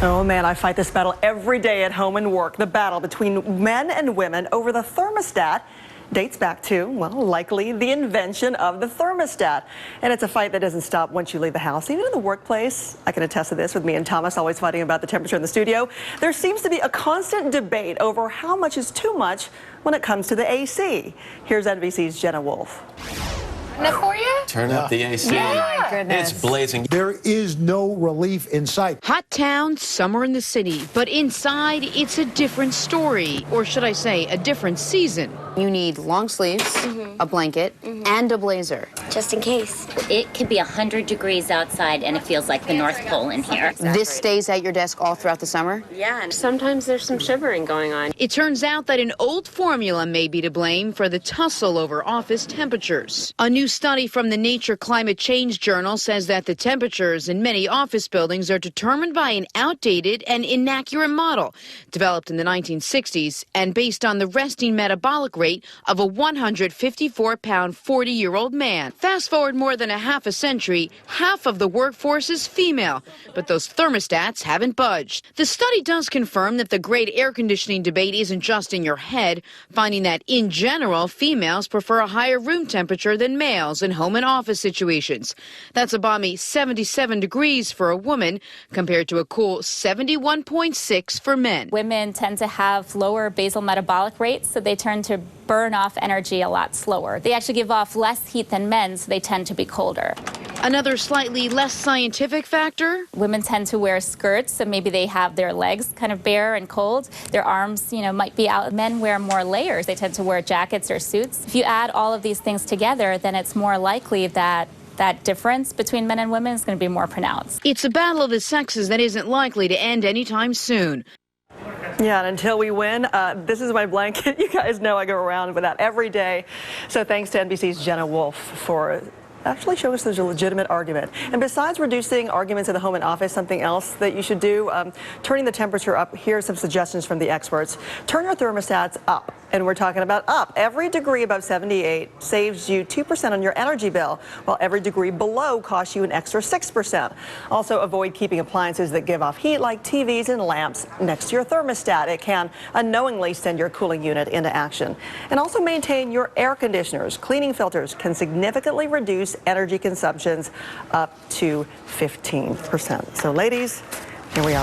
Oh man, I fight this battle every day at home and work. The battle between men and women over the thermostat dates back to, well, likely the invention of the thermostat. And it's a fight that doesn't stop once you leave the house. Even in the workplace, I can attest to this with me and Thomas always fighting about the temperature in the studio. There seems to be a constant debate over how much is too much when it comes to the AC. Here's NBC's Jenna Wolf. Enough for you? Turn up the AC. Yeah. Oh my goodness. It's blazing. There is no relief in sight. Hot town, summer in the city, but inside it's a different story, or should I say a different season. You need long sleeves, a blanket, and a blazer. Just in case. It can be 100 degrees outside and it feels like the North Pole in here. This stays at your desk all throughout the summer? Yeah, and sometimes there's some shivering going on. It turns out that an old formula may be to blame for the tussle over office temperatures. A new study from the Nature Climate Change Journal says that the temperatures in many office buildings are determined by an outdated and inaccurate model developed in the 1960s and based on the resting metabolic rate of a 154-pound 40-year-old man. Fast forward more than a half a century, half of the workforce is female, but those thermostats haven't budged. The study does confirm that the great air conditioning debate isn't just in your head, finding that in general, females prefer a higher room temperature than males in home and office situations. That's a balmy 77 degrees for a woman compared to a cool 71.6 for men. Women tend to have lower basal metabolic rates, so they tend to burn off energy a lot slower. They actually give off less heat than men, so they tend to be colder. Another slightly less scientific factor? Women tend to wear skirts, so maybe they have their legs kind of bare and cold. Their arms, might be out. Men wear more layers. They tend to wear jackets or suits. If you add all of these things together, then it's more likely that that difference between men and women is going to be more pronounced. It's a battle of the sexes that isn't likely to end anytime soon. Yeah, and until we win, this is my blanket. You guys know I go around with that every day. So thanks to NBC's Jenna Wolf for actually showing us there's a legitimate argument. And besides reducing arguments in the home and office, something else that you should do, turning the temperature up. Here are some suggestions from the experts. Turn your thermostats up. And we're talking about up. Every degree above 78 saves you 2% on your energy bill, while every degree below costs you an extra 6%. Also, avoid keeping appliances that give off heat like TVs and lamps next to your thermostat. It can unknowingly send your cooling unit into action. And also maintain your air conditioners. Cleaning filters can significantly reduce energy consumptions up to 15%. So ladies, here we are.